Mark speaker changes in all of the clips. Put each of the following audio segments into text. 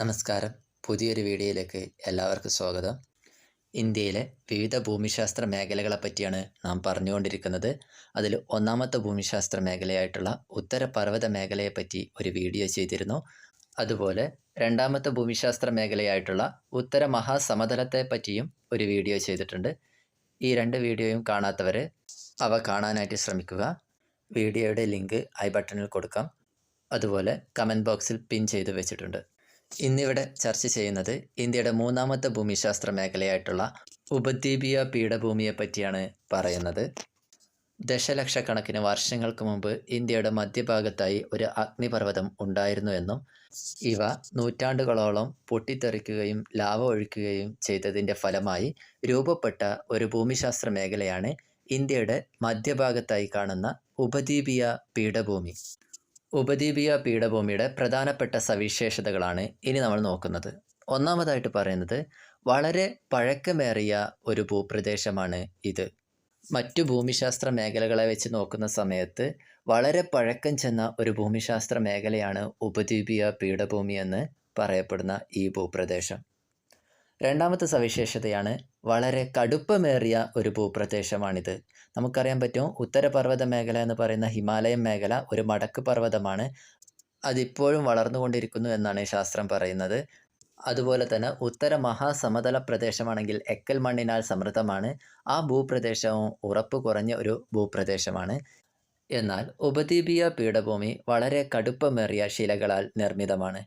Speaker 1: നമസ്കാരം. പുതിയൊരു വീഡിയോയിലേക്ക് എല്ലാവർക്കും സ്വാഗതം. ഇന്ത്യയിലെ വിവിധ ഭൂമിശാസ്ത്ര മേഖലകളെ പറ്റിയാണ് നാം പറഞ്ഞുകൊണ്ടിരിക്കുന്നത്. അതിൽ ഒന്നാമത്തെ ഭൂമിശാസ്ത്ര മേഖലയായിട്ടുള്ള ഉത്തരപർവ്വത മേഖലയെപ്പറ്റി ഒരു വീഡിയോ ചെയ്തിരുന്നു. അതുപോലെ രണ്ടാമത്തെ ഭൂമിശാസ്ത്ര മേഖലയായിട്ടുള്ള ഉത്തര മഹാസമതലത്തെ പറ്റിയും ഒരു വീഡിയോ ചെയ്തിട്ടുണ്ട്. ഈ രണ്ട് വീഡിയോയും കാണാത്തവർ അവ കാണാനായിട്ട് ശ്രമിക്കുക. വീഡിയോയുടെ ലിങ്ക് ഐ ബട്ടണിൽ കൊടുക്കാം. അതുപോലെ കമൻറ്റ് ബോക്സിൽ പിൻ ചെയ്ത് വെച്ചിട്ടുണ്ട്. ഇന്നിവിടെ ചർച്ച ചെയ്യുന്നത് ഇന്ത്യയുടെ മൂന്നാമത്തെ ഭൂമിശാസ്ത്ര മേഖലയായിട്ടുള്ള ഉപദ്വീപീയ പീഠഭൂമിയെ പറ്റിയാണ് പറയുന്നത്. ദശലക്ഷക്കണക്കിന് വർഷങ്ങൾക്ക് മുമ്പ് ഇന്ത്യയുടെ മധ്യഭാഗത്തായി ഒരു അഗ്നിപർവ്വതം ഉണ്ടായിരുന്നു എന്നും ഇവ നൂറ്റാണ്ടുകളോളം പൊട്ടിത്തെറിക്കുകയും ലാവ ഒഴുക്കുകയും ചെയ്തതിൻ്റെ ഫലമായി രൂപപ്പെട്ട ഒരു ഭൂമിശാസ്ത്ര മേഖലയാണ് ഇന്ത്യയുടെ മധ്യഭാഗത്തായി കാണുന്ന ഉപദ്വീപീയ പീഠഭൂമി. ഉപദ്വീപീയ പീഠഭൂമിയുടെ പ്രധാനപ്പെട്ട സവിശേഷതകളാണ് ഇനി നമ്മൾ നോക്കുന്നത്. ഒന്നാമതായിട്ട് പറയുന്നത് വളരെ പഴക്കമേറിയ ഒരു ഭൂപ്രദേശമാണ് ഇത്. മറ്റു ഭൂമിശാസ്ത്ര മേഖലകളെ വെച്ച് നോക്കുന്ന സമയത്ത് വളരെ പഴക്കം ചെന്ന ഒരു ഭൂമിശാസ്ത്ര മേഖലയാണ് ഉപദ്വീപീയ പീഠഭൂമി എന്ന് പറയപ്പെടുന്ന ഈ ഭൂപ്രദേശം. രണ്ടാമത്തെ സവിശേഷതയാണ് വളരെ കടുപ്പമേറിയ ഒരു ഭൂപ്രദേശമാണിത്. നമുക്കറിയാൻ പറ്റും, ഉത്തരപർവ്വത മേഖല എന്ന് പറയുന്ന ഹിമാലയൻ മേഖല ഒരു മടക്ക് പർവ്വതമാണ്. അതിപ്പോഴും വളർന്നുകൊണ്ടിരിക്കുന്നു എന്നാണ് ശാസ്ത്രം പറയുന്നത്. അതുപോലെ തന്നെ ഉത്തര മഹാസമതല പ്രദേശമാണെങ്കിൽ എക്കൽ മണ്ണിനാൽ സമൃദ്ധമാണ്. ആ ഭൂപ്രദേശവും ഉറപ്പ് കുറഞ്ഞ ഒരു ഭൂപ്രദേശമാണ്. എന്നാൽ ഉപദ്വീപീയ പീഠഭൂമി വളരെ കടുപ്പമേറിയ ശിലകളാൽ നിർമ്മിതമാണ്.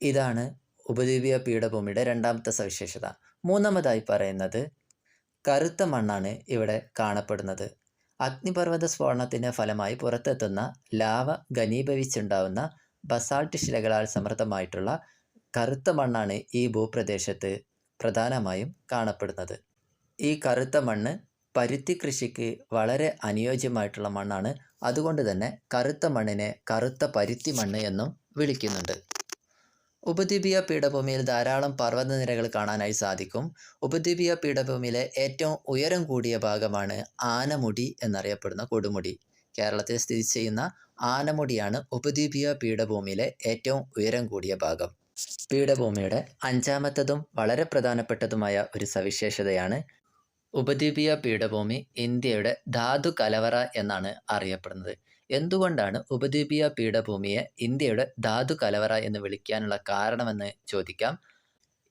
Speaker 1: ഇതാണ് ഉപദ്വീപീയ പീഠഭൂമിയുടെ രണ്ടാമത്തെ സവിശേഷത. മൂന്നാമതായി പറയുന്നത് കറുത്ത മണ്ണാണ് ഇവിടെ കാണപ്പെടുന്നത്. അഗ്നിപർവ്വത സ്ഫോടനത്തിൻ്റെ ഫലമായി പുറത്തെത്തുന്ന ലാവ ഘനീഭവിച്ചുണ്ടാവുന്ന ബസാൾട്ട് ശിലകളാൽ സമൃദ്ധമായിട്ടുള്ള കറുത്ത മണ്ണാണ് ഈ ഭൂപ്രദേശത്ത് പ്രധാനമായും കാണപ്പെടുന്നത്. ഈ കറുത്ത മണ്ണ് പരുത്തി കൃഷിക്ക് വളരെ അനുയോജ്യമായിട്ടുള്ള മണ്ണാണ്. അതുകൊണ്ട് തന്നെ കറുത്ത മണ്ണിനെ കറുത്ത പരുത്തി മണ്ണ് എന്നും വിളിക്കുന്നുണ്ട്. ഉപദ്വീപീയ പീഠഭൂമിയിൽ ധാരാളം പർവ്വതനിരകൾ കാണാനായി സാധിക്കും. ഉപദ്വീപീയ പീഠഭൂമിയിലെ ഏറ്റവും ഉയരം കൂടിയ ഭാഗമാണ് ആനമുടി എന്നറിയപ്പെടുന്ന കൊടുമുടി. കേരളത്തിൽ സ്ഥിതി ചെയ്യുന്ന ആനമുടിയാണ് ഉപദ്വീപീയ പീഠഭൂമിയിലെ ഏറ്റവും ഉയരം കൂടിയ ഭാഗം. പീഠഭൂമിയുടെ അഞ്ചാമത്തതും വളരെ പ്രധാനപ്പെട്ടതുമായ ഒരു സവിശേഷതയാണ് ഉപദ്വീപീയ പീഠഭൂമി ഇന്ത്യയുടെ ധാതു കലവറ എന്നാണ് അറിയപ്പെടുന്നത്. എന്തുകൊണ്ടാണ് ഉപദ്വീപീയ പീഠഭൂമിയെ ഇന്ത്യയുടെ ധാതു കലവറ എന്ന് വിളിക്കാനുള്ള കാരണമെന്ന് ചോദിക്കാം.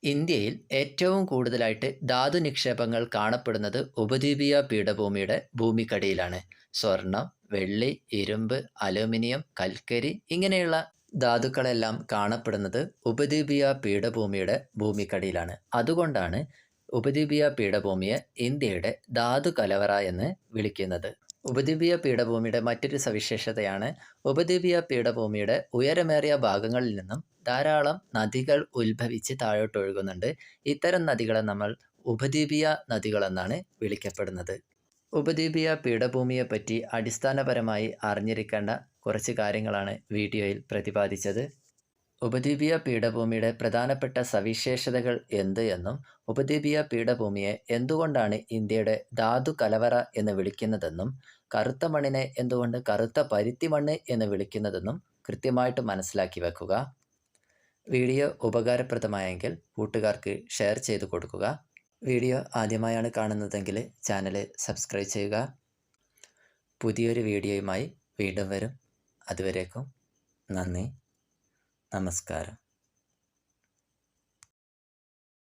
Speaker 1: ഇന്ത്യയിൽ ഏറ്റവും കൂടുതലായിട്ട് ധാതു നിക്ഷേപങ്ങൾ കാണപ്പെടുന്നത് ഉപദ്വീപീയ പീഠഭൂമിയുടെ ഭൂമിക്കടിയിലാണ്. സ്വർണം, വെള്ളി, ഇരുമ്പ്, അലൂമിനിയം, കൽക്കരി ഇങ്ങനെയുള്ള ധാതുക്കളെല്ലാം കാണപ്പെടുന്നത് ഉപദ്വീപീയ പീഠഭൂമിയുടെ ഭൂമിക്കടിയിലാണ്. അതുകൊണ്ടാണ് ഉപദ്വീപീയ പീഠഭൂമിയെ ഇന്ത്യയുടെ ധാതു കലവറ എന്ന് വിളിക്കുന്നത്. ഉപദ്വീപീയ പീഠഭൂമിയുടെ മറ്റൊരു സവിശേഷതയാണ് ഉപദ്വീപീയ പീഠഭൂമിയുടെ ഉയരമേറിയ ഭാഗങ്ങളിൽ നിന്നും ധാരാളം നദികൾ ഉത്ഭവിച്ച് താഴോട്ടൊഴുകുന്നുണ്ട്. ഇത്തരം നദികളെ നമ്മൾ ഉപദ്വീപീയ നദികളെന്നാണ് വിളിക്കപ്പെടുന്നത്. ഉപദ്വീപീയ പീഠഭൂമിയെപ്പറ്റി അടിസ്ഥാനപരമായി അറിഞ്ഞിരിക്കേണ്ട കുറച്ച് കാര്യങ്ങളാണ് വീഡിയോയിൽ പ്രതിപാദിച്ചത്. ഉപദ്വീപീയ പീഠഭൂമിയുടെ പ്രധാനപ്പെട്ട സവിശേഷതകൾ എന്ത് എന്നും ഉപദ്വീപീയ പീഠഭൂമിയെ എന്തുകൊണ്ടാണ് ഇന്ത്യയുടെ ധാതു കലവറ എന്ന് വിളിക്കുന്നതെന്നും കറുത്ത മണ്ണിനെ എന്തുകൊണ്ട് കറുത്ത പരുത്തി മണ്ണ് എന്ന് വിളിക്കുന്നതെന്നും കൃത്യമായിട്ട് മനസ്സിലാക്കി വെക്കുക. വീഡിയോ ഉപകാരപ്രദമായെങ്കിൽ കൂട്ടുകാർക്ക് ഷെയർ ചെയ്ത് കൊടുക്കുക. വീഡിയോ ആദ്യമായാണ് കാണുന്നതെങ്കിൽ ചാനൽ സബ്സ്ക്രൈബ് ചെയ്യുക. പുതിയൊരു വീഡിയോയുമായി വീണ്ടും വരും. അതുവരേക്കും നന്ദി, നമസ്കാരം.